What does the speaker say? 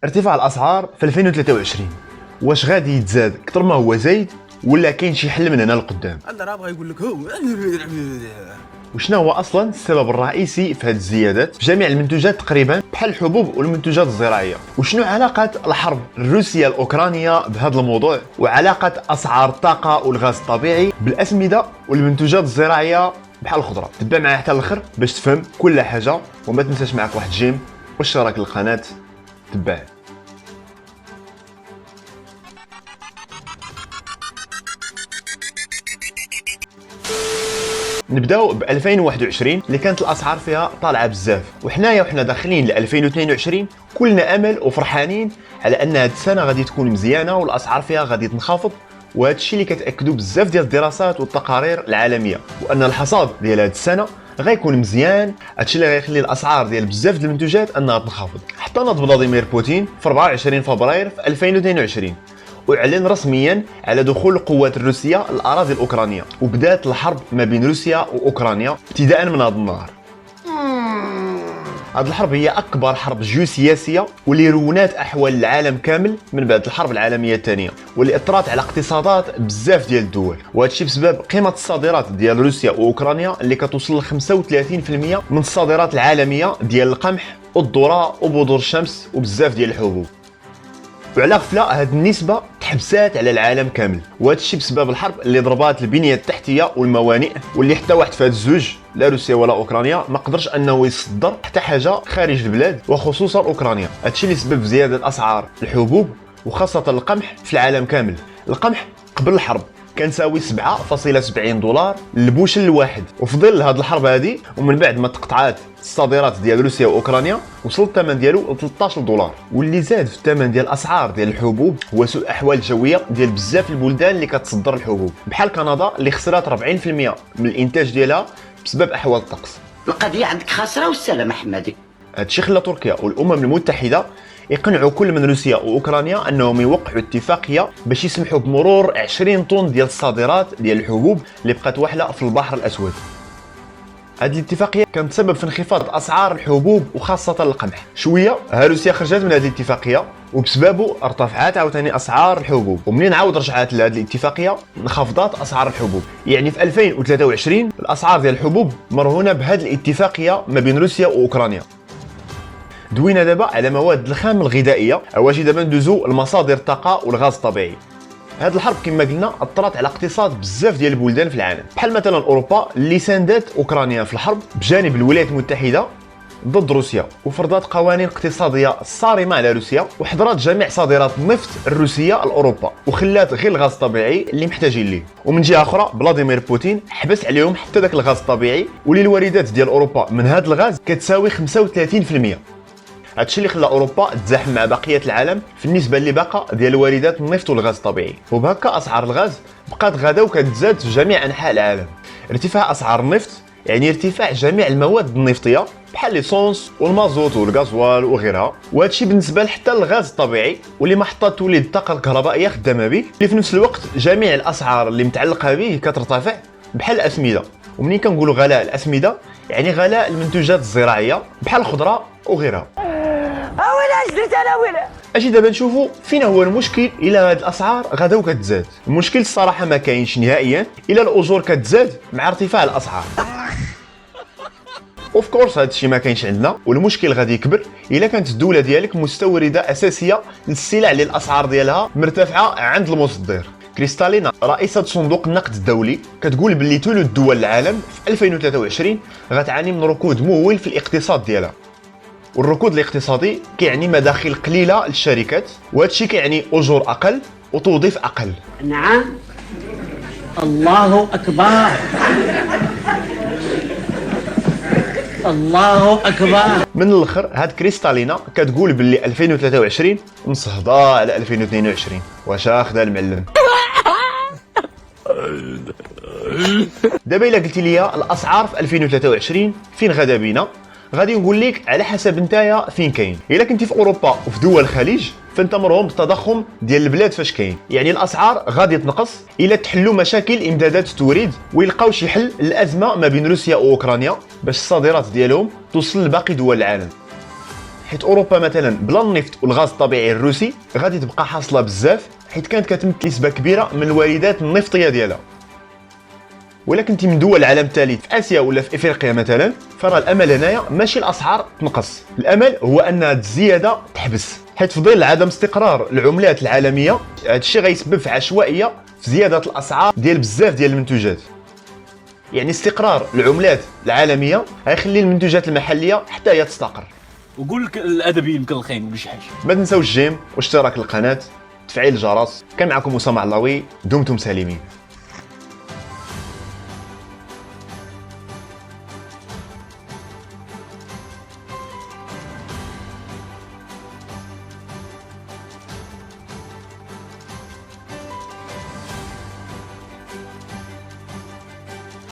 ارتفاع الاسعار في 2023 واش غادي يتزاد اكثر ما هو زايد ولا كاين شي حل من هنا لقدام؟ راه بغا يقول لك هو وشنو هو اصلا السبب الرئيسي في هذه الزيادات في جميع المنتوجات تقريبا بحال الحبوب والمنتوجات الزراعيه؟ وشنو علاقه الحرب الروسيه الاوكرانيه بهذا الموضوع؟ وعلاقه اسعار الطاقه والغاز الطبيعي بالاسمده والمنتوجات الزراعيه بحال الخضره؟ تبع معايا حتى الاخر باش تفهم كل حاجه، وما تنساش معك واحد جيم واشتراك للقناه. تبع نبداو ب 2021 اللي كانت الاسعار فيها طالعه بزاف، وحنا داخلين ل 2022 كلنا امل وفرحانين على ان هذه السنه غادي تكون مزيانه والاسعار فيها غادي تنخفض. وهذا الشيء اللي كتاكدوا بزاف ديال الدراسات والتقارير العالميه، وان الحصاد ديال هذه السنه غيكون مزيان. هادشي اللي غيخلي الاسعار ديال بزاف ديال المنتوجات انها تنخفض. حتى ناض فلاديمير بوتين في 24 فبراير في 2022 واعلن رسميا على دخول القوات الروسيه الاراضي الاوكرانيه، وبدات الحرب ما بين روسيا واوكرانيا ابتداء من هذا النهار. هذه الحرب هي اكبر حرب جيوسياسيه واللي رونات احوال العالم كامل من بعد الحرب العالميه الثانيه، واللي اثرت على اقتصادات بزاف ديال الدول. وهذا الشيء بسبب قيمه الصادرات ديال روسيا واوكرانيا اللي كتوصل ل 35% من الصادرات العالميه ديال القمح والذره وبذور الشمس وبزاف ديال الحبوب. وعلى غفله هذه النسبه تحبسات على العالم كامل، وهذا الشيء بسبب الحرب اللي ضربات البنيه التحتيه والموانئ، واللي حتى واحد في هاد الزوج لا روسيا ولا اوكرانيا ما قدرش انه يصدر حتى حاجه خارج البلاد، وخصوصا اوكرانيا. هذا الشيء اللي سبب في زياده اسعار الحبوب وخاصه القمح في العالم كامل. القمح قبل الحرب كان ساوي 7.70 دولار للبوشل الواحد، وفي ظل هذه الحرب هذه ومن بعد ما تقطعات الصادرات ديال روسيا واوكرانيا وصل الثمن ديالو ل 13 دولار. واللي زاد في الثمن ديال الاسعار ديال الحبوب هو سوء الاحوال الجويه ديال بزاف البلدان اللي كتصدر الحبوب، بحال كندا اللي خسرات 40% من الانتاج ديالها بسبب احوال الطقس. القضيه عندك خاسره والسلام احمدك. هذا الشيء خلى تركيا والامم المتحده يقنعوا كل من روسيا واوكرانيا انهم يوقعوا اتفاقيه باش يسمحوا بمرور 20 طن ديال الصادرات ديال الحبوب اللي بقات واحله في البحر الاسود. هذه الاتفاقيه كانت سبب في انخفاض اسعار الحبوب وخاصه القمح. شويه روسيا خرجت من هذه الاتفاقيه وبسببه ارتفعت عاوتاني اسعار الحبوب، ومنين عاود رجعت لهذه الاتفاقيه انخفضت اسعار الحبوب. يعني في 2023 الاسعار ديال الحبوب مرهونه بهذه الاتفاقيه ما بين روسيا واوكرانيا. دوينا دابا على مواد الخام الغذائيه، اواجي دابا ندوزو المصادر الطاقه والغاز الطبيعي. هذه الحرب كما قلنا اثرت على اقتصاد بزاف ديال البلدان في العالم، بحال مثلا اوروبا اللي ساندات اوكرانيا في الحرب بجانب الولايات المتحده ضد روسيا، وفرضت قوانين اقتصاديه صارمه على روسيا، وحظرت جميع صادرات النفط الروسيه لاوروبا، وخلات غير الغاز الطبيعي اللي محتاجين ليه. ومن جهه اخرى فلاديمير بوتين حبس عليهم حتى داك الغاز الطبيعي، واللي الواردات ديال اوروبا من هذا الغاز كتساوي 35%. هادشي اللي خلى اوروبا تزاحم مع بقيه العالم في النسبه اللي باقا ديال واردات النفط والغاز الطبيعي، وبهكا اسعار الغاز بقات غادا وكتزاد في جميع انحاء العالم. ارتفاع اسعار النفط يعني ارتفاع جميع المواد النفطيه بحال ليسونس والمازوت والغازوال وغيرها، وهادشي بالنسبه حتى للغاز الطبيعي واللي محطات توليد الطاقه الكهربائيه خدامه به، اللي في نفس الوقت جميع الاسعار اللي متعلقه به كترتفع بحال الاسمده. ومنين كنقولوا غلاء الاسمده يعني غلاء المنتوجات الزراعيه بحال الخضره وغيرها. اجي دابا نشوفوا فين هو المشكل الى هاد الاسعار غدا وكتزاد. المشكل الصراحه ما كاينش نهائيا الا الاجور كتزاد مع ارتفاع الاسعار. اوف كورس هذا الشيء ما كاينش عندنا، والمشكل غادي يكبر الا كانت الدوله ديالك مستورده اساسيه للسلع اللي الاسعار ديالها مرتفعه عند المصدر. كريستالينا رئيسة صندوق النقد الدولي كتقول باللي ثلث دول العالم في 2023 غتعاني من ركود مهول في الاقتصاد ديالها. والركود الاقتصادي كيعني مداخل قليله للشركات، وهذا الشيء كيعني اجور اقل وتوظيف اقل. نعم الله اكبر الله اكبر. من الاخر هاد كريستالينا كتقول باللي 2023 مصهده على 2022. واش اخذها المعلم؟ دابا الا قلتي لي الاسعار في 2023 فين غادا بينا، غادي نقول لك على حسب نتايا فين كاين. الا كنتي في اوروبا وفي دول الخليج فانت مرهم بالتضخم ديال البلاد فاش كاين، يعني الاسعار غادي تنقص الا تحلوا مشاكل امدادات التوريد ويلقاو شي حل للازمه ما بين روسيا واوكرانيا باش الصادرات ديالهم توصل لباقي دول العالم. حيت اوروبا مثلا بلا النفط والغاز الطبيعي الروسي غادي تبقى حاصله بزاف، حيت كانت كتمثل نسبه كبيره من الواردات النفطيه ديالها. ولكن انت من دول العالم الثالث في اسيا ولا في افريقيا مثلا، فراه الامل هنايا ماشي الاسعار تنقص، الامل هو ان هاد الزياده تحبس، حيت في ظل عدم استقرار العملات العالميه هذا الشيء غيسبب في عشوائيه في زياده الاسعار ديال بزاف ديال المنتوجات. يعني استقرار العملات العالميه غيخلي المنتوجات المحليه حتى هي تستقر. وقول لك الادبي مكلخين ولا شي حاجه. ما تنساوش الجيم واشتراك القناه، تفعيل الجرس. كان معكم اسامه علاوي، دمتم سالمين.